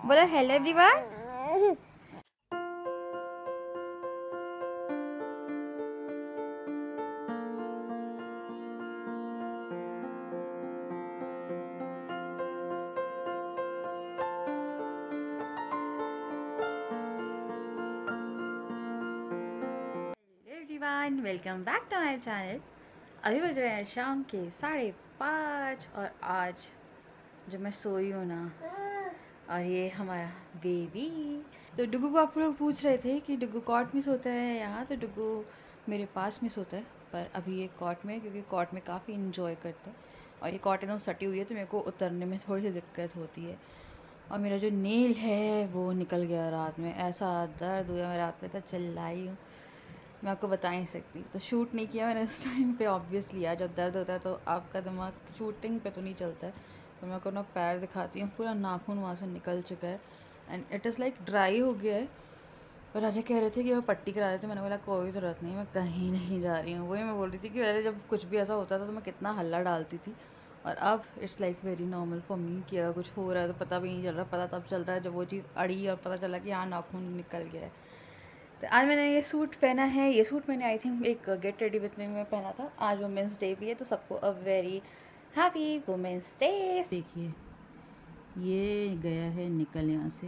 बोलो hello everyone. Everyone welcome back to my channel. अभी बज रहे हैं शाम के 5:30 और आज जब मैं सोई हूँ ना, और ये हमारा बेबी। तो डुगू को आप लोग पूछ रहे थे कि डुगू कॉट में सोता है यहाँ, तो डुगू मेरे पास में सोता है, पर अभी ये कॉट में, क्योंकि कॉट में काफ़ी इंजॉय करता है और ये कॉट एकदम सटी हुई है तो मेरे को उतरने में थोड़ी सी दिक्कत होती है। और मेरा जो नेल है वो निकल गया रात में, ऐसा दर्द हुआ, मैं रात में तो चिल्लाई हूँ, मैं आपको बता नहीं सकती। तो शूट नहीं किया मैंने इस टाइम पे, ऑब्वियसली यार जब दर्द होता है तो आपका दिमाग शूटिंग पे तो नहीं चलता है। तो मैं आपको अपना पैर दिखाती हूँ, पूरा नाखून वहाँ से निकल चुका है and it is like dry हो गया है। और राजा कह रहे थे कि वो पट्टी करा देते, मैंने बोला कोई ज़रूरत नहीं, मैं कहीं नहीं जा रही हूँ। वही मैं बोल रही थी कि पहले जब कुछ भी ऐसा होता था तो मैं कितना हल्ला डालती थी, और अब it's like very normal for me कि अगर कुछ हो रहा है तो पता भी नहीं चल रहा, पता तब चल रहा है जब वो चीज़ अड़ी और पता चला कि हाँ नाखून निकल गया है। तो आज मैंने ये सूट पहना है, ये सूट मैंने आई थिंक एक गेट रेडी विथ मी में पहना था। आज वुमेंस डे भी है तो सबको a very happy women's day. देखिए ये गया है निकल, यहाँ से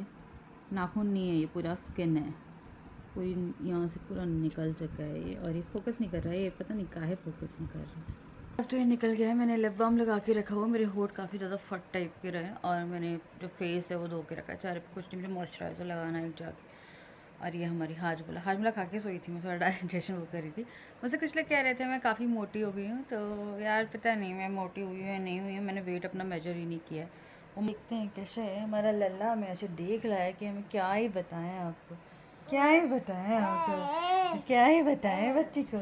नाखून नहीं है, ये पूरा स्किन है, पूरी यहाँ से पूरा निकल चुका है ये, और ये फोकस नहीं कर रहा है, ये पता नहीं काहे फोकस नहीं कर रहा है। अब तो ये निकल गया है। मैंने लिप बाम लगा के रखा हुआ, मेरे होठ काफ़ी ज़्यादा फट टाइप के रहे, और मैंने जो फेस है वो धो के रखा है, चेहरे पे कुछ नहीं, मुझे मॉइस्चराइज़र लगाना है जाके। और ये हमारी हाजमला खा के सोई थी, मैं थोड़ा डाइजेशन वो कर रही थी। मुझसे कुछ लोग कह रहे थे मैं काफ़ी मोटी हो गई हूँ, तो यार पता नहीं मैं मोटी हुई हूँ या नहीं हुई हूँ, मैंने वेट अपना मेजर ही नहीं किया है। वो देखते हैं कैसे है हमारा लल्ला, हमें ऐसे देख रहा है कि हमें क्या ही बताएं आपको, क्या ही बताएं आपको, क्या ही बताएं बच्ची को।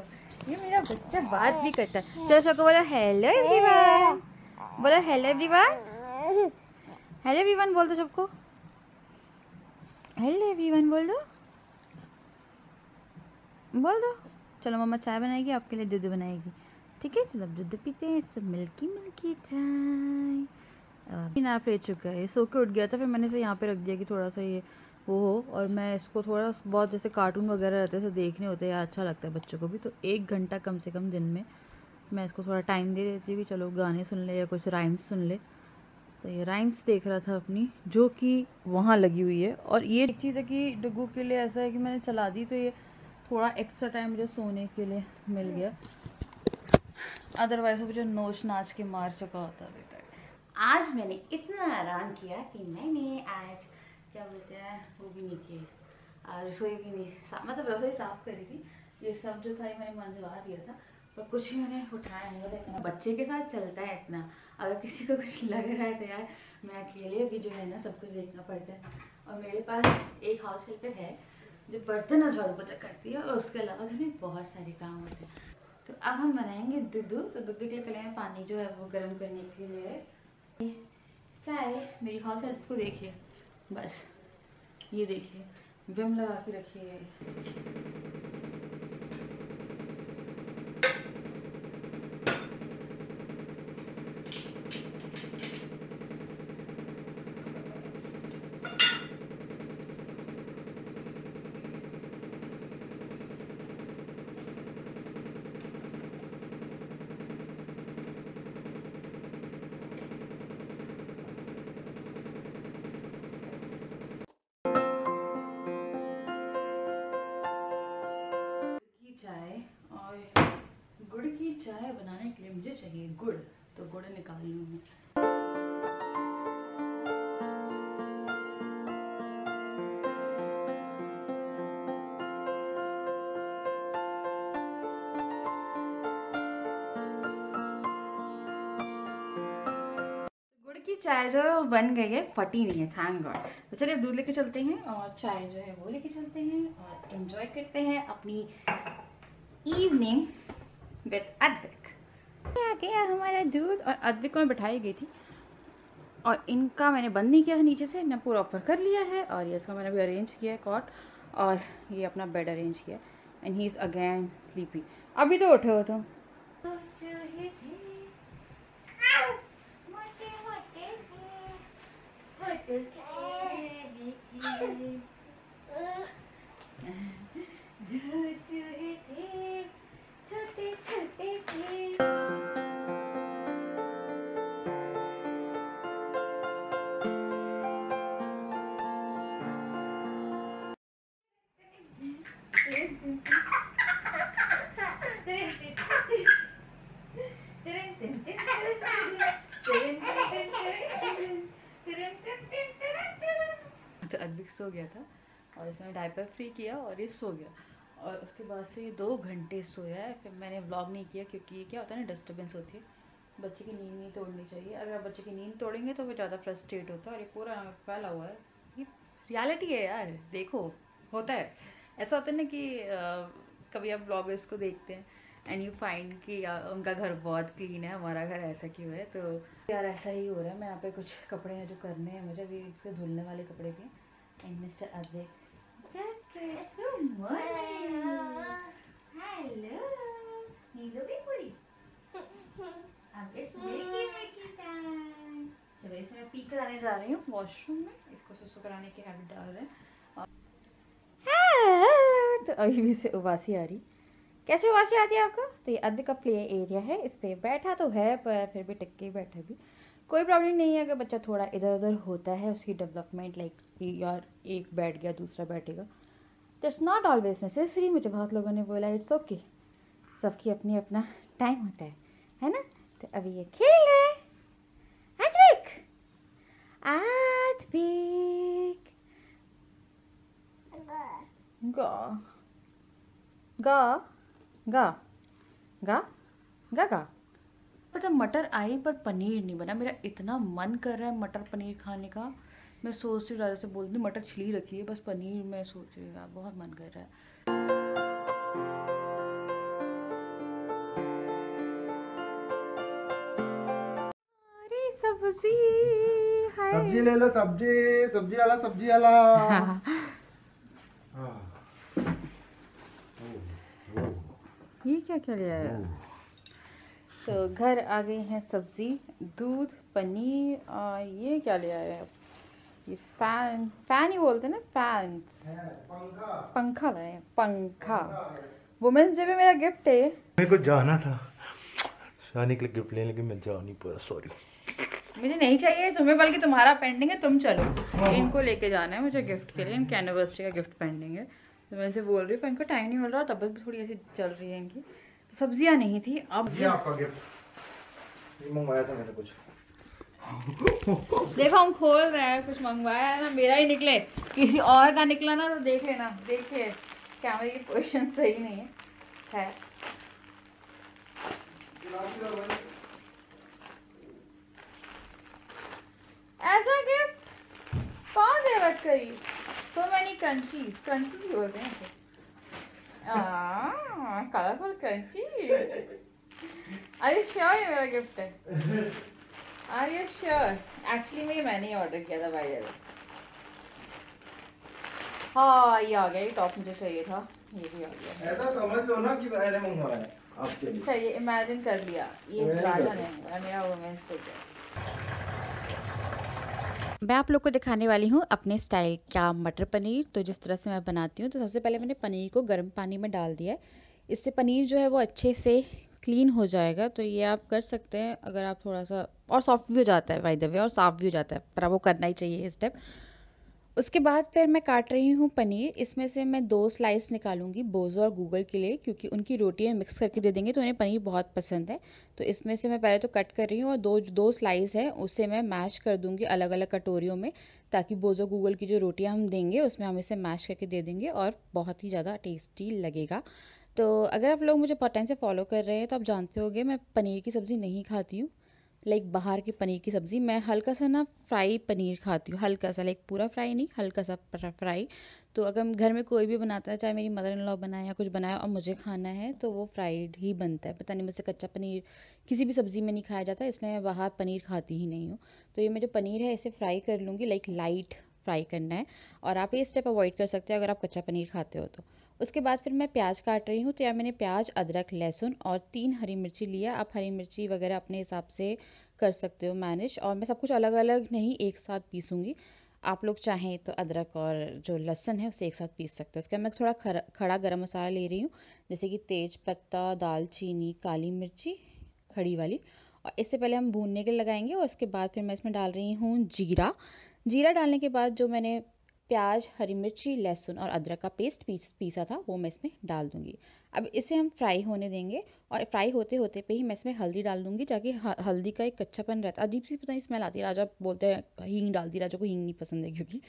ये मेरा बच्चा बात भी करता है। चलो सबको बोलो हेलो एवरीवन, बोलो हेलो एवरीवन, हेलो एवरीवन बोल दो सबको, हेलो एवरीवन बोल दो, बोल दो। चलो मम्मा चाय बनाएगी, आपके लिए दूध बनाएगी, ठीक है? चलो अब दूध पीते हैं, सब मिल्की मिल्की चाय। नाप ले चुका है, सो के उठ गया था, फिर मैंने इसे यहाँ पे रख दिया कि थोड़ा सा ये वो हो, और मैं इसको थोड़ा बहुत जैसे कार्टून वगैरह रहते हैं देखने होते हैं यार, अच्छा लगता है बच्चों को भी, तो 1 घंटा कम से कम दिन में मैं इसको थोड़ा टाइम दे देती हूँ कि चलो गाने सुन ले या कुछ राइम्स सुन ले। तो ये राइम्स देख रहा था अपनी, जो कि वहाँ लगी हुई है। और ये एक चीज़ है कि डुगू के लिए ऐसा है कि मैंने चला दी तो ये थोड़ा एक्स्ट्रा टाइम मुझे सोने के लिए मिल गया, अदरवाइज मुझे नोच नाच के मार चुका होता अभी तक। आज मैंने इतना आराम किया कि मैंने आज क्या बोलते हैं वो भी नहीं किया, रसोई भी नहीं, मतलब रसोई साफ करी थी, ये सब जो था ये मैंने मंजवा दिया था, पर कुछ भी मैंने उठाया नहीं होता। बच्चे के साथ चलता है इतना, अगर किसी को कुछ लग रहा है तो यार मैं अकेले भी जो है ना सब कुछ देखना पड़ता है। और मेरे पास एक हाउस हेल्पर है जो बर्तन और झाड़ू पोछा करती है, और उसके अलावा घर में बहुत सारे काम होते हैं। तो अब हम बनाएंगे दूध। तो दूध के लिए पहले मैं पानी जो है वो गर्म करने के लिए चाय, मेरी हाउस हेल्प को देखिए, बस ये देखिए विम लगा के रखिए। चाय और गुड़ की चाय बनाने के लिए मुझे चाहिए गुड़, तो गुड़ निकाल लूँ मैं। गुड़ की चाय जो है वो बन गई है, फटी नहीं है, थैंक गॉड। तो चलिए दूध लेके चलते हैं और चाय जो है वो लेके चलते हैं और एंजॉय करते हैं अपनी इवनिंग विद अद्विक। आ गया हमारा दूध, और अद्विक को मैं बैठाई गई थी और इनका मैंने बंद नहीं किया था नीचे से, ना पूरा ऊपर कर लिया है, और ये इसका मैंने भी अरेंज किया है कॉट, और ये अपना बेड अरेंज किया and he is again sleepy. अभी तो उठे हो तुम। थे, दो चूहे थे, छोटे छोटे थे। तो अद्विक सो गया था और इसमें डायपर फ्री किया और ये सो गया, और उसके बाद से ये 2 घंटे सोया है। फिर मैंने व्लॉग नहीं किया क्योंकि ये क्या होता है ना, डिस्टर्बेंस होती है, बच्चे की नींद नहीं तोड़नी चाहिए। अगर आप बच्चे की नींद तोड़ेंगे तो वो ज़्यादा फ्रस्ट्रेट होता है, और ये पूरा फैला हुआ है। ये रियलिटी है यार, देखो होता है। ऐसा होता है ना कि कभी आप ब्लॉगर्स को देखते हैं एंड यू फाइंड कि उनका घर बहुत क्लीन है, हमारा घर ऐसा क्यों है। तो यार ऐसा ही हो रहा है। मैं यहाँ पे कुछ कपड़े हैं जो करने हैं मुझे, अभी से धुलने वाले कपड़े भी। And mister Advik, good morning, hello, नींद हो गई पूरी? अब इट्स वेकी टाइम। चलो इसे मैं पी कराने जा रही हूँ वॉशरूम में, इसको सुसु कराने की हैबिट डाल रहे हैं। तो अभी भी से उबासी आ रही। कैसे उबासी आती है आपको? तो ये अद्विक का प्ले एरिया है, इस पे बैठा तो है पर फिर भी टिक के बैठा भी, कोई प्रॉब्लम नहीं है। अगर बच्चा थोड़ा इधर उधर होता है, उसकी डेवलपमेंट लाइक कि यार एक बैठ गया दूसरा बैठेगा, दैट्स नॉट ऑलवेज नेसेसरी। मुझे बहुत लोगों ने बोला इट्स ओके, सबकी अपनी अपना टाइम होता है ना। तो अभी ये खेल रहा है। अद्विक, अद्विक, गा गा गा गा गा गा। पता मटर आई पर पनीर नहीं बना। मेरा इतना मन कर रहा है मटर पनीर खाने का। मैं सोच रही हूँ ज़्यादा से बोल दूँ मटर छिली रखी है, बस पनीर मैं सोच रही हूँ यार, बहुत मन कर रहा है। अरे सब्जी है, सब्जी ले लो, सब्जी, सब्जी वाला, सब्जी वाला। ये क्या क्या लिया है? तो घर आ गई हैं सब्जी, दूध, पनीर, और ये क्या लिया है? ये फैन, फैन ही बोलते हैं ना, फैंस, पंखा लाए हैं, पंखा। वुमेन्स डे पे मेरा गिफ्ट है। मेरे को जाना था शानी के लिए गिफ्ट लेने, लेकिन मैं जा नहीं पाया, सॉरी। मुझे नहीं चाहिए तुम्हें, बल्कि तुम्हारा पेंडिंग है, तुम चलो। इनको लेके जाना है मुझे गिफ्ट के लिए, इनकी एनिवर्सरी का गिफ्ट पेंडिंग है। तो मैं इनसे बोल रही हूँ, पर इनको टाइम नहीं मिल रहा, तब भी थोड़ी ऐसी चल रही है इनकी। तो सब्जियाँ नहीं थी, अब ये आपका गिफ्ट, ये मंगवाया था मैंने कुछ। देखो हम खोल रहे हैं, कुछ मंगवाया है ना, मेरा ही निकले, किसी और का निकला ना तो देख लेना। देखिए कैमरे की पोजीशन सही नहीं है। ऐसा गिफ्ट कौन दे बात करी? सो मैनी क्रंचीज, क्रंचीज बोलते हैं इसे, colourful crunchy. Are you sure ये मेरा गिफ्ट है? Are you sure? एक्चुअली में मैंने ही ऑर्डर किया था भाई। हाँ ये आ गया, ये टॉप मुझे चाहिए था, ये भी आ गया। ऐसा समझ लो ना कि मैंने मंगवाया है आपके लिए। चाहिए, इमेजिन कर लिया, ये राजा ने मंगवाया, मेरा वुमेन्स डे है। मैं आप लोग को दिखाने वाली हूँ अपने स्टाइल का मटर पनीर। तो जिस तरह से मैं बनाती हूँ, तो सबसे पहले मैंने पनीर को गर्म पानी में डाल दिया है। इससे पनीर जो है वो अच्छे से क्लीन हो जाएगा। तो ये आप कर सकते हैं अगर आप थोड़ा सा, और सॉफ्ट भी हो जाता है बाय द वे, और साफ़ भी हो जाता है, पर आपको करना ही चाहिए ये स्टेप। उसके बाद फिर मैं काट रही हूँ पनीर। इसमें से मैं 2 स्लाइस निकालूंगी बोझो और गूगल के लिए, क्योंकि उनकी रोटियाँ मिक्स करके दे देंगे तो उन्हें पनीर बहुत पसंद है। तो इसमें से मैं पहले तो कट कर रही हूँ, और दो स्लाइस है उसे मैं मैश कर दूँगी अलग अलग कटोरियों में, ताकि बोझो गूगल की जो रोटियाँ हम देंगे उसमें हम इसे मैश करके दे देंगे, और बहुत ही ज़्यादा टेस्टी लगेगा। तो अगर आप लोग मुझे बहुत टाइम से फॉलो कर रहे हैं तो आप जानते होंगे मैं पनीर की सब्ज़ी नहीं खाती हूँ, लाइक बाहर की पनीर की सब्ज़ी। मैं हल्का सा ना फ्राई पनीर खाती हूँ, हल्का सा, लाइक पूरा फ्राई नहीं, हल्का सा फ्राई। तो अगर घर में कोई भी बनाता है, चाहे मेरी मदर इन लॉ बनाए या कुछ बनाए, और मुझे खाना है तो वो फ्राइड ही बनता है। पता नहीं मुझसे कच्चा पनीर किसी भी सब्ज़ी में नहीं खाया जाता, इसलिए मैं बाहर पनीर खाती ही नहीं हूँ। तो ये मैं जो पनीर है इसे फ्राई कर लूँगी, लाइक लाइट फ्राई करना है। और आप ये स्टेप अवॉइड कर सकते हो अगर आप कच्चा पनीर खाते हो तो। उसके बाद फिर मैं प्याज काट रही हूँ। तो यार मैंने प्याज, अदरक, लहसुन और 3 हरी मिर्ची लिया। आप हरी मिर्ची वगैरह अपने हिसाब से कर सकते हो मैनेज, और मैं सब कुछ अलग अलग नहीं एक साथ पीसूँगी। आप लोग चाहें तो अदरक और जो लहसुन है उसे एक साथ पीस सकते हो। उसके बाद मैं थोड़ा खड़ा गरम मसाला ले रही हूँ, जैसे कि तेज पत्ता, दालचीनी, काली मिर्ची खड़ी वाली। और इससे पहले हम भूनने के लिए लगाएंगे और उसके बाद फिर मैं इसमें डाल रही हूँ जीरा। जीरा डालने के बाद जो मैंने प्याज, हरी मिर्ची, लहसुन और अदरक का पेस्ट पीसा था वो मैं इसमें डाल दूँगी। अब इसे हम फ्राई होने देंगे और फ्राई होते होते पे ही मैं इसमें हल्दी डाल दूँगी, ताकि हल्दी का एक कच्चापन रहता है, अजीब सी पता नहीं स्मेल आती है। राजा बोलते हैं हींग डाल दी, राजा को हींग नहीं पसंद है क्योंकि,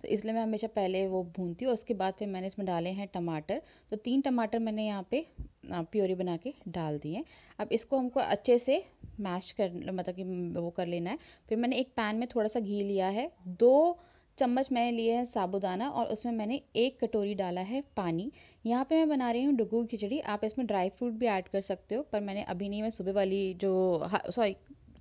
तो इसलिए मैं हमेशा पहले वो भूनती हूँ। उसके बाद फिर मैंने इसमें डाले हैं टमाटर, तो 3 टमाटर मैंने यहाँ पे प्योरी बना के डाल दिए हैं। अब इसको हमको अच्छे से मैश कर, मतलब कि वो कर लेना है। फिर मैंने एक पैन में थोड़ा सा घी लिया है, 2 चम्मच मैंने लिए हैं साबूदाना और उसमें मैंने 1 कटोरी डाला है पानी। यहाँ पे मैं बना रही हूँ डुगू की खिचड़ी। आप इसमें ड्राई फ्रूट भी ऐड कर सकते हो, पर मैंने अभी नहीं, मैं सुबह वाली जो सॉरी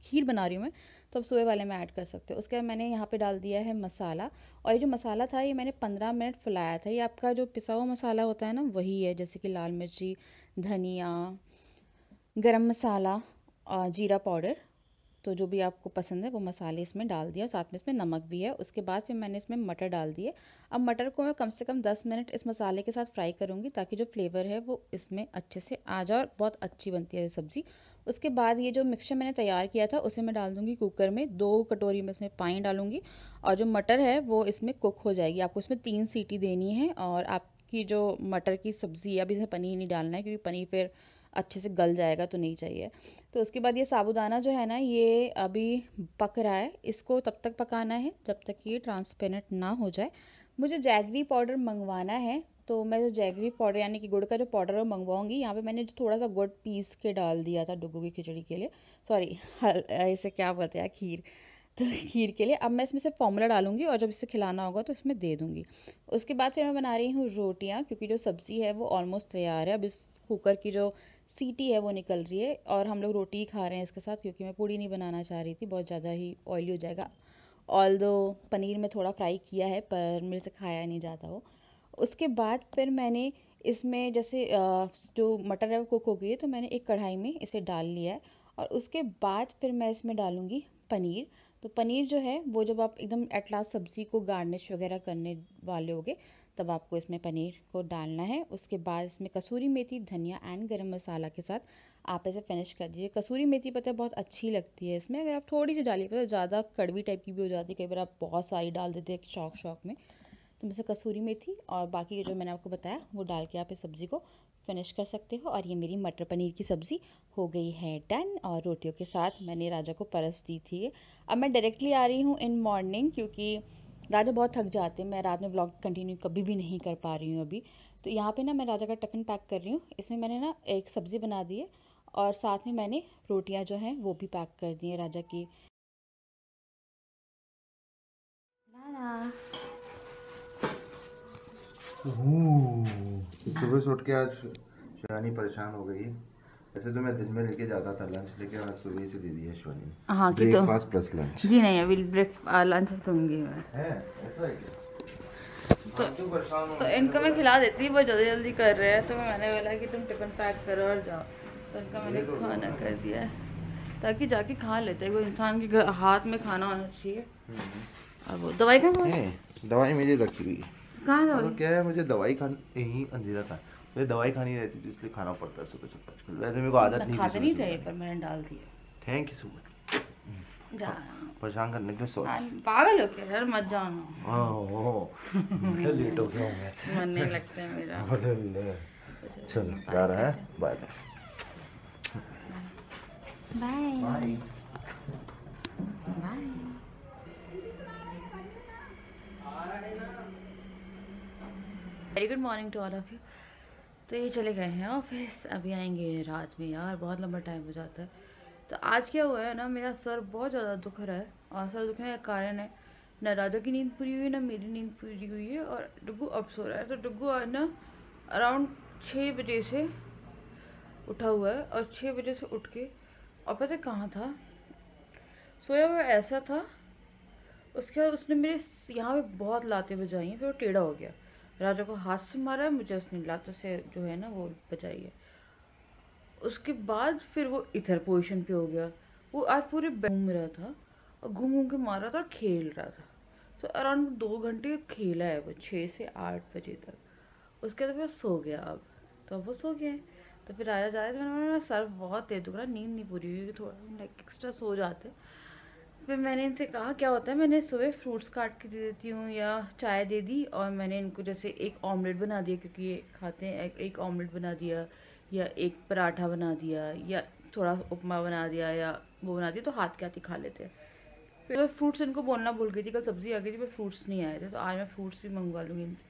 खीर बना रही हूँ मैं, तो अब सुबह वाले में ऐड कर सकते हो। उसके बाद मैंने यहाँ पे डाल दिया है मसाला, और ये जो मसाला था ये मैंने 15 मिनट फुलाया था। ये आपका जो पिसा हुआ मसाला होता है ना, वही है, जैसे कि लाल मिर्ची, धनिया, गरम मसाला और जीरा पाउडर, तो जो भी आपको पसंद है वो मसाले इसमें डाल दिया, साथ में इसमें नमक भी है। उसके बाद फिर मैंने इसमें मटर डाल दिए। अब मटर को मैं कम से कम 10 मिनट इस मसाले के साथ फ्राई करूँगी, ताकि जो फ्लेवर है वो इसमें अच्छे से आ जाए और बहुत अच्छी बनती है ये सब्ज़ी। उसके बाद ये जो मिक्सचर मैंने तैयार किया था उसे मैं डाल दूँगी कुकर में, 2 कटोरी में इसमें पानी डालूँगी और जो मटर है वो इसमें कुक हो जाएगी। आपको इसमें 3 सीटी देनी है और आपकी जो मटर की सब्ज़ी है, अभी इसमें पनीर नहीं डालना है क्योंकि पनीर फिर अच्छे से गल जाएगा तो नहीं चाहिए। तो उसके बाद ये साबूदाना जो है ना, ये अभी पक रहा है, इसको तब तक पकाना है जब तक ये ट्रांसपेरेंट ना हो जाए। मुझे जैगरी पाउडर मंगवाना है, तो मैं जो जैगरी पाउडर यानी कि गुड़ का जो पाउडर है वो मंगवाऊंगी। यहाँ पे मैंने जो थोड़ा सा गुड़ पीस के डाल दिया था डुगू की खिचड़ी के लिए, सॉरी इसे क्या बोलते हैं, खीर, तो खीर के लिए। अब मैं इसमें से फार्मूला डालूंगी और जब इसे खिलाना होगा तो इसमें दे दूंगी। उसके बाद फिर मैं बना रही हूँ रोटियाँ, क्योंकि जो सब्ज़ी है वो ऑलमोस्ट तैयार है। अब इस कुकर की जो सीटी है वो निकल रही है और हम लोग रोटी ही खा रहे हैं इसके साथ, क्योंकि मैं पूड़ी नहीं बनाना चाह रही थी, बहुत ज़्यादा ही ऑयली हो जाएगा। ऑल्दो पनीर में थोड़ा फ्राई किया है पर मेरे से खाया नहीं जाता वो। उसके बाद फिर मैंने इसमें जैसे जो मटर है वो कुक हो गई है, तो मैंने एक कढ़ाई में इसे डाल लिया है और उसके बाद फिर मैं इसमें डालूँगी पनीर। तो पनीर जो है वो जब आप एकदम एट लास्ट सब्ज़ी को गार्निश वगैरह करने वाले होगे तब आपको इसमें पनीर को डालना है। उसके बाद इसमें कसूरी मेथी, धनिया एंड गरम मसाला के साथ आप इसे फिनिश कर दीजिए। कसूरी मेथी पता है बहुत अच्छी लगती है इसमें, अगर आप थोड़ी सी डालिए, पता है ज़्यादा कड़वी टाइप की भी हो जाती है, कई बार आप बहुत सारी डाल देते हैं शौक में। तो मुझसे कसूरी मेथी और बाकी जो मैंने आपको बताया वो डाल के आप इस सब्ज़ी को फिनिश कर सकते हो। और ये मेरी मटर पनीर की सब्ज़ी हो गई है डन, और रोटियों के साथ मैंने राजा को परस दी थी। अब मैं डायरेक्टली आ रही हूँ इन मॉर्निंग, क्योंकि राजा बहुत थक जाते हैं, मैं रात में व्लॉग कंटिन्यू कभी भी नहीं कर पा रही हूँ अभी। तो यहाँ पे ना मैं राजा का टिफ़िन पैक कर रही हूँ। इसमें मैंने ना एक सब्ज़ी बना दी है और साथ में मैंने रोटियाँ जो हैं वो भी पैक कर दी हैं राजा की। लाला सुबह से उठ के आज शिवानी परेशान हो गई। ऐसे तो मैं दिन में लेके जाता था लंच, लेकिन आज सुबह से दे दिया शिवानी। हाँ कि ब्रेकफास्ट प्लस लंच। जी नहीं, अभी लंच दूंगी मैं। है ऐसा है क्या? तो इनको मैं खिला देती, वो जल्दी जल्दी कर रहे हैं, तो मैंने बोला कि तुम टिफिन पैक करो और जाओ, तो इनका मैंने खाना कर दिया है ताकि जाके खा लेते हैं। कोई इंसान के हाथ में खाना होना चाहिए। अब वो दवाई का दवाई मेरी रखी हुई है। कहाँ दवाई? क्या है, मुझे दवाई खानी, यही अंधेरा था, मुझे दवाई खानी रहती थी इसलिए खाना पड़ता है सुबह से 5 किलो। वैसे मेरे को आदत नहीं खाते नहीं थे पर मैंने डाल दिया। थैंक यू सो मच परेशान करने के लिए। सॉरी, पागल हो क्या यार, मत जाना। मैं लेट हो गया हूँ मैं, मन नहीं लगता है मेरा। चल जा रहा है, bye bye bye bye. Very good morning to all of you. तो ये चले गए हैं ऑफिस, अभी आएंगे रात में। यार बहुत लंबा टाइम हो जाता है। तो आज क्या हुआ है ना, मेरा सर बहुत ज़्यादा दुख रहा है और सर दुखने का कारण है ना राजा की नींद पूरी हुई है ना मेरी नींद पूरी हुई है, और डुग्गू अब सो रहा है। तो डुग्गू आज ना अराउंड 6 बजे से उठा हुआ है और 6 बजे से उठ के और पता है कहाँ था सोया हुआ, ऐसा था। उसके बाद उसने मेरे यहाँ पे बहुत लातें बजाई हैं, फिर वो टेढ़ा हो गया। राजा को हाथ से मारा है, मुझे उसने लातों से जो है ना वो बजाई है। उसके बाद फिर वो इधर पोजीशन पे हो गया। वो आज पूरे घूम रहा था और घूम घूम के मार रहा था और खेल रहा था। तो अराउंड 2 घंटे खेला है वो, 6 से 8 बजे तक। उसके बाद फिर सो गया। अब तो अब वो सो गया है। तो फिर राजा जा रहे थे, मैंने बोला सर बहुत तेज दुख रहा, नींद नहीं पूरी हुई, थोड़ा लाइक एक्स्ट्रा सो जाते। फिर मैंने इनसे कहा क्या होता है, मैंने सुबह फ्रूट्स काट के दे देती हूँ या चाय दे दी, और मैंने इनको जैसे एक ऑमलेट बना दिया क्योंकि ये खाते हैं, एक ऑमलेट बना दिया या एक पराठा बना दिया या थोड़ा उपमा बना दिया या वो बना दिया, तो हाथ के हाथ ही खा लेते हैं। फिर मैं फ्रूट्स इनको बोलना भूल गई थी, कल सब्जी आ गई थी पर फ्रूट्स नहीं आए थे, तो आज मैं फ्रूट्स भी मंगवा लूँगी इनसे।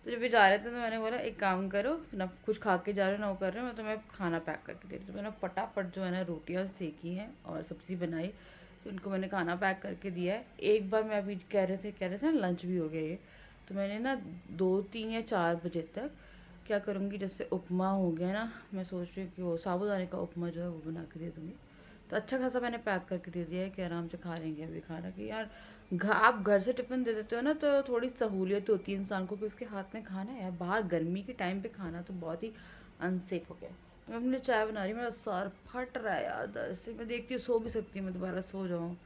तो जब ये जा रहे थे तो मैंने बोला एक काम करो ना, कुछ खा के जा रहे हो ना वो कर रहे हो, मैं तुम्हें खाना पैक करके दे रही हूँ। तो मैंने फटाफट जो है ना रोटियाँ सेकी हैं और सब्ज़ी बनाई, तो उनको मैंने खाना पैक करके दिया है। एक बार मैं अभी कह रहे थे ना लंच भी हो गया ये, तो मैंने ना 2, 3 या 4 बजे तक क्या करूँगी, जैसे उपमा हो गया ना, मैं सोच रही हूँ कि वो साबूदाने का उपमा जो है वो बना के दे दूँगी। तो अच्छा खासा मैंने पैक करके दे दिया है कि आराम से खा लेंगे अभी खाना, कि यार आप घर से टिफिन दे देते हो ना तो थोड़ी सहूलियत होती है इंसान को कि उसके हाथ में खाना है। यार बाहर गर्मी के टाइम पे खाना तो बहुत ही अनसेफ हो गया। तो मैं अपने चाय बना रही हूँ, मेरा सर फट रहा है यार दर्द से। मैं देखती हूँ सो भी सकती हूँ, मैं दोबारा सो जाऊँ,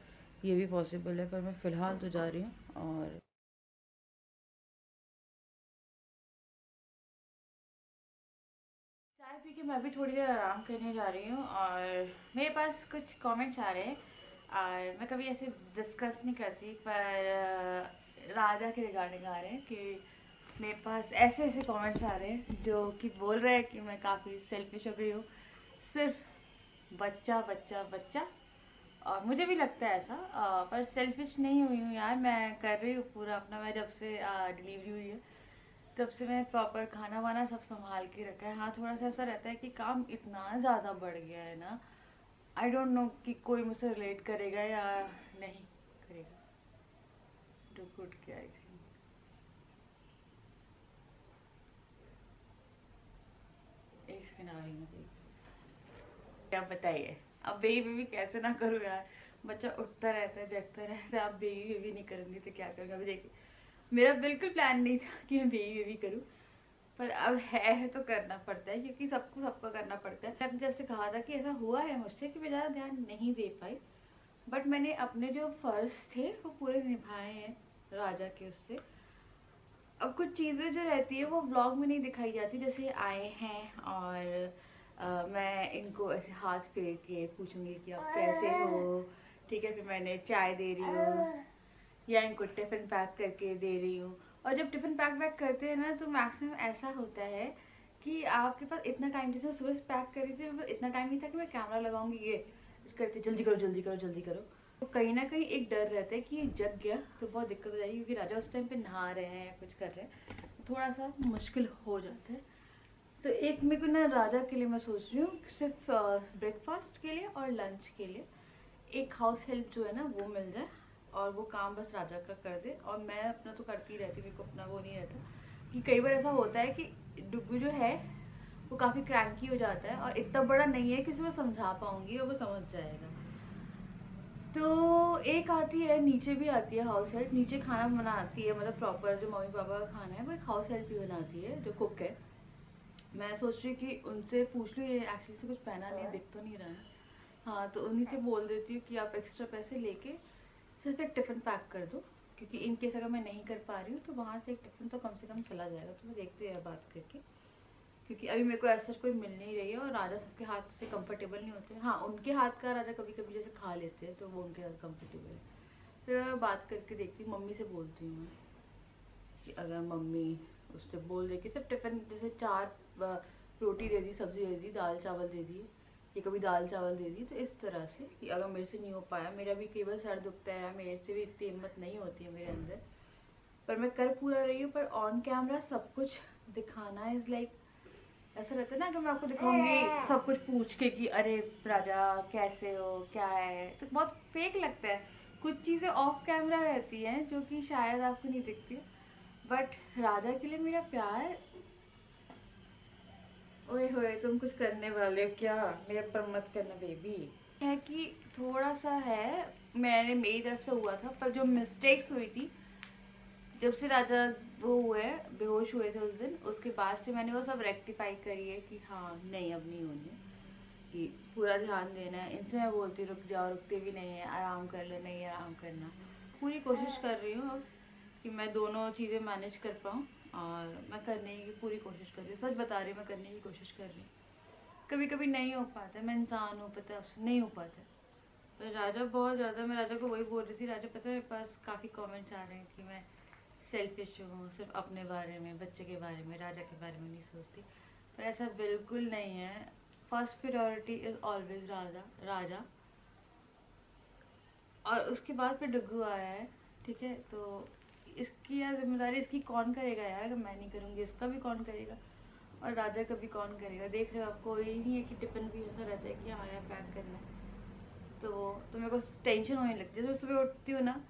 ये भी पॉसिबल है, पर मैं फ़िलहाल तो जा रही हूँ। और चाय पी के मैं भी थोड़ी देर आराम करने जा रही हूँ, और मेरे पास कुछ कमेंट्स आ रहे हैं, और मैं कभी ऐसे डिस्कस नहीं करती, पर राजा के रिगार्डिंग आ रहे हैं कि मेरे पास ऐसे ऐसे कमेंट्स आ रहे हैं जो कि बोल रहे हैं कि मैं काफ़ी सेल्फिश हो गई हूँ, सिर्फ बच्चा बच्चा बच्चा। और मुझे भी लगता है ऐसा, पर सेल्फिश नहीं हुई हूँ यार, मैं कर रही हूँ पूरा अपना। मैं जब से डिलीवरी हुई है तब से मैं प्रॉपर खाना वाना सब संभाल के रखा है। हाँ थोड़ा सा ऐसा रहता है कि काम इतना ज़्यादा बढ़ गया है ना, आई डोंट नो कि कोई मुझसे रिलेट करेगा या नहीं करेगा। डू गुड क्या आई थिंक। एक सेकंड आ रही हूँ मैं, क्या बताइए अब बेबी बेबी कैसे ना करूँ यार। बच्चा उठता रहता है जगता रहता है, अब बेबी बेबी नहीं करूँगी तो क्या करूँगा। अभी देखिए मेरा बिल्कुल प्लान नहीं था कि मैं बेबी बेबी करूँ, पर अब है तो करना पड़ता है, क्योंकि सबको सबका करना पड़ता है। मैंने जैसे कहा था कि ऐसा हुआ है मुझसे कि मैं ज़्यादा ध्यान नहीं दे पाई, बट मैंने अपने जो फर्ज थे वो पूरे निभाए हैं राजा के उससे। अब कुछ चीज़ें जो रहती है वो व्लॉग में नहीं दिखाई जाती, जैसे आए हैं और मैं इनको ऐसे हाथ फेर के पूछूंगी कि आप कैसे हो, ठीक है, फिर मैंने चाय दे रही हूँ या इनको टिफिन पैक करके दे रही हूँ। और जब टिफिन पैक वैक करते हैं ना तो मैक्सिमम ऐसा होता है कि आपके पास इतना टाइम, जैसे सुबह से पैक करी थी, इतना टाइम नहीं था कि मैं कैमरा लगाऊंगी, ये करते जल्दी करो जल्दी करो जल्दी करो। तो कहीं ना कहीं एक डर रहता है कि ये जग गया तो बहुत दिक्कत हो जाएगी, क्योंकि राजा उस टाइम पे नहा रहे हैं या कुछ कर रहे हैं, तो थोड़ा सा मुश्किल हो जाता है। तो एक मेरे को ना राजा के लिए मैं सोच रही हूँ सिर्फ ब्रेकफास्ट के लिए और लंच के लिए एक हाउस हेल्प जो है ना वो मिल जाए, और वो काम बस राजा का कर दे, और मैं अपना तो करती रहती, मेरे को अपना वो नहीं रहता। कि कई बार ऐसा होता है कि डुग्गू जो है वो काफ़ी क्रैंकी हो जाता है, और इतना बड़ा नहीं है कि उसमें समझा पाऊंगी और वो समझ जाएगा। तो एक आती है नीचे भी आती है हाउस हेल्प, नीचे खाना बनाती है, मतलब प्रॉपर जो मम्मी पापा का खाना है वो एक हाउस हेल्प ही बनाती है जो कुक है। मैं सोच रही कि उनसे पूछ लूँ, ये एक्चुअली से कुछ पहना नहीं, दिख तो नहीं रहा है। हाँ तो उन्हीं से बोल देती हूँ कि आप एक्स्ट्रा पैसे लेके सिर्फ एक टिफ़िन पैक कर दो, क्योंकि इन केस अगर मैं नहीं कर पा रही हूँ तो वहाँ से एक टिफ़िन तो कम से कम चला जाएगा। तो मैं देखती हूँ यार बात करके, क्योंकि अभी मेरे को ऐसा कोई मिल नहीं रही है, और राजा सबके हाथ से कंफर्टेबल नहीं होते। हाँ उनके हाथ का राजा कभी कभी जैसे खा लेते हैं तो वो उनके हाथ कंफर्टेबल है। फिर मैं बात करके देखती हूँ, मम्मी से बोलती हूँ मैं कि अगर मम्मी उससे बोल दे कि सब टिफ़िन जैसे 4 रोटी दे दी, सब्जी दे दी, दाल चावल दे दिए, या कभी दाल चावल दे दी, तो इस तरह से कि अगर मेरे से नहीं हो पाया, मेरा भी कई बार सर दुखता है, मेरे से भी इतनी हिम्मत नहीं होती है मेरे अंदर, पर मैं कर पूरा रही हूँ। पर ऑन कैमरा सब कुछ दिखाना इज़ लाइक, ऐसा रहता है ना कि मैं आपको दिखाऊंगी सब कुछ पूछ के कि अरे राजा कैसे हो क्या है, तो बहुत फेक लगता है। कुछ चीज़ें ऑफ कैमरा रहती हैं जो कि शायद आपको नहीं दिखती, बट राजा के लिए मेरा प्यार, ओए होए तुम कुछ करने वाले हो क्या, मेरे पर मत करना बेबी। है कि थोड़ा सा है, मैंने मेरी तरफ से हुआ था, पर जो मिस्टेक्स हुई थी जब से राजा वो हुए बेहोश हुए थे उस दिन, उसके बाद से मैंने वो सब रेक्टिफाई करी है कि हाँ नहीं अब नहीं होनी, कि पूरा ध्यान देना है। इनसे मैं बोलती रुक जाओ, रुकते भी नहीं है, आराम कर लो, नहीं आराम करना। पूरी कोशिश कर रही हूँ अब कि मैं दोनों चीज़ें मैनेज कर पाऊँ, और मैं करने की पूरी कोशिश कर रही हूँ। सच बता रही हूँ, मैं करने की कोशिश कर रही हूँ। कभी कभी नहीं हो पाता, मैं इंसान हूँ, पता है, उससे नहीं हो पाता। तो राजा बहुत ज़्यादा, मैं राजा को वही बोल रही थी, राजा पता है मेरे पास काफ़ी कमेंट्स आ रहे हैं कि मैं सेल्फिश हूँ, सिर्फ अपने बारे में, बच्चे के बारे में, राजा के बारे में नहीं सोचती। पर ऐसा बिल्कुल नहीं है। फर्स्ट प्रायोरिटी इज़ ऑलवेज राजा राजा, और उसके बाद फिर डुग्गू आया है, ठीक है। तो इसकी यार जिम्मेदारी इसकी कौन करेगा यार, अगर मैं नहीं करूँगी इसका भी कौन करेगा, और राजा का भी कौन करेगा। देख रहे हो आप, कोई नहीं है कि टिफिन भी ऐसा रहता है कि हाँ यार पैक करना है। तो मेरे को टेंशन होने लगती है जब सुबह उठती हूँ ना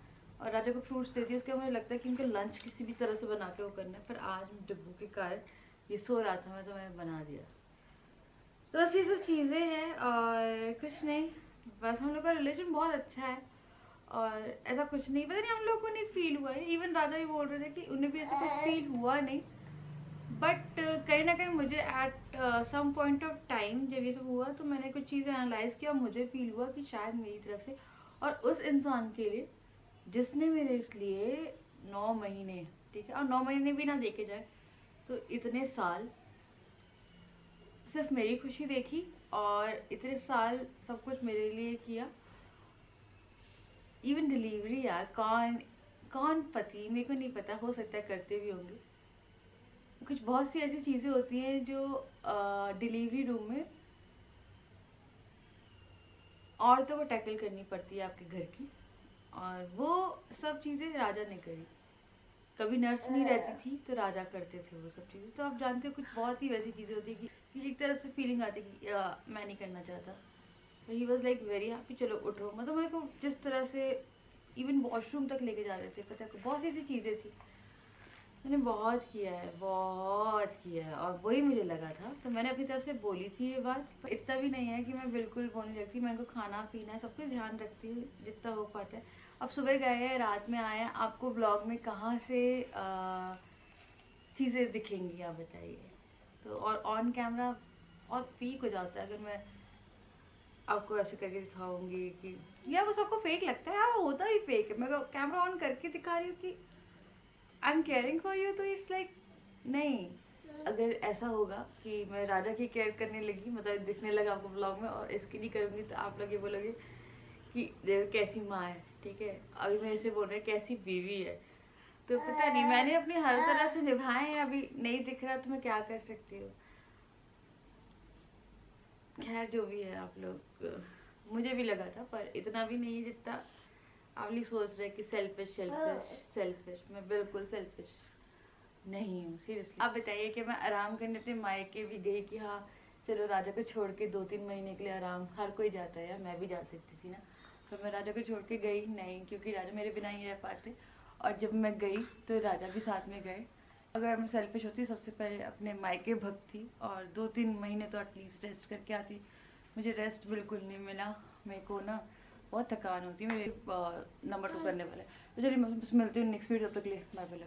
और राजा को फ्रूट्स देती हूँ, उसके बाद मुझे लगता है कि उनका लंच किसी भी तरह से बना के वो करना है। पर आज डुग्गू के कारण ये सो रहा था, मैं तो मैंने बना दिया। तो बस ये सब चीज़ें हैं और कुछ नहीं। बस हम लोग का रिलेशन बहुत अच्छा है और ऐसा कुछ नहीं, पता नहीं हम लोग को नहीं फील हुआ है। इवन राजा भी बोल रहे थे कि उन्हें भी ऐसा कुछ फील हुआ नहीं, बट कहीं ना कहीं मुझे at some point of time जब ये सब हुआ तो मैंने कुछ चीज़ें एनालाइज किया और मुझे फील हुआ कि शायद मेरी तरफ से और उस इंसान के लिए जिसने मेरे इसलिए 9 महीने, ठीक है, और 9 महीने भी ना देखे जाए तो इतने साल सिर्फ मेरी खुशी देखी और इतने साल सब कुछ मेरे लिए किया। इवन डिलीवरी यार, कौन कौन पति, मेरे को नहीं पता, हो सकता है करते भी होंगे। कुछ बहुत सी ऐसी चीज़ें होती हैं जो डिलीवरी रूम में औरतों को टैकल करनी पड़ती है आपके घर की, और वो सब चीज़ें राजा ने करी। कभी नर्स नहीं रहती थी तो राजा करते थे वो सब चीज़ें। तो आप जानते हो कुछ बहुत ही वैसी चीज़ें होती है कि एक तरह से फीलिंग आती है कि मैं नहीं करना चाहता। तो he was like very happy, चलो उठो। मतलब मेरे को जिस तरह से इवन वॉशरूम तक लेके जा रहे थे, पता है, बहुत सी ऐसी चीज़ें थी। मैंने बहुत किया है, बहुत किया है, और वही मुझे लगा था। तो मैंने अपनी तरफ से बोली थी ये बात, पर इतना भी नहीं है कि मैं बिल्कुल वो नहीं रखती। मैं इनको खाना पीना सब कुछ ध्यान रखती हूँ जितना हो पाता है। अब सुबह गए हैं, रात में आए हैं, आपको ब्लॉग में कहाँ से चीज़ें दिखेंगी आप बताइए। तो और ऑन कैमरा बहुत फीक हो जाता है अगर मैं आपको ऐसे करके दिखाऊंगी कि, या वो सबको फेक लगता है यार, वो होता भी फेक है। मैं कैमरा ऑन करके दिखा रही हूँ कि I am caring for you, तो इट्स लाइक नहीं। अगर ऐसा होगा कि मैं राजा की केयर करने लगी, मतलब दिखने लगा आपको ब्लॉग में, और इसकी नहीं करूँगी, तो आप लोग ये बोलोगे कि देखो कैसी माँ है, ठीक है। अभी मेरे से बोल रहे हैं कैसी बीवी है। तो पता नहीं, मैंने अपनी हर तरह से निभाए हैं, अभी नहीं दिख रहा तो मैं क्या कर सकती हूँ। खैर जो भी है, आप लोग, मुझे भी लगा था पर इतना भी नहीं जितना आप लोग सोच रहे कि सेल्फिश सेल्फिश सेल्फिश। मैं बिल्कुल सेल्फिश नहीं हूँ, सीरियसली। आप बताइए कि मैं आराम करने अपने मायके भी गई कि हाँ चलो राजा को छोड़ के 2-3 महीने के लिए आराम, हर कोई जाता है यार, मैं भी जा सकती थी ना। पर मैं राजा को छोड़ के गई नहीं, क्योंकि राजा मेरे बिना ही रह पाते, और जब मैं गई तो राजा भी साथ में गए। अगर मैं सेल्फिश होती सबसे पहले अपने मायके भगती और 2-3 महीने तो एटलीस्ट रेस्ट करके आती। मुझे रेस्ट बिल्कुल नहीं मिला। मेरे को ना बहुत थकान होती है, मेरे नंबर 2 करने वाले। तो चलिए मैं मिलती हूँ नेक्स्ट वीडियो, तब तक के लिए बाय बाय।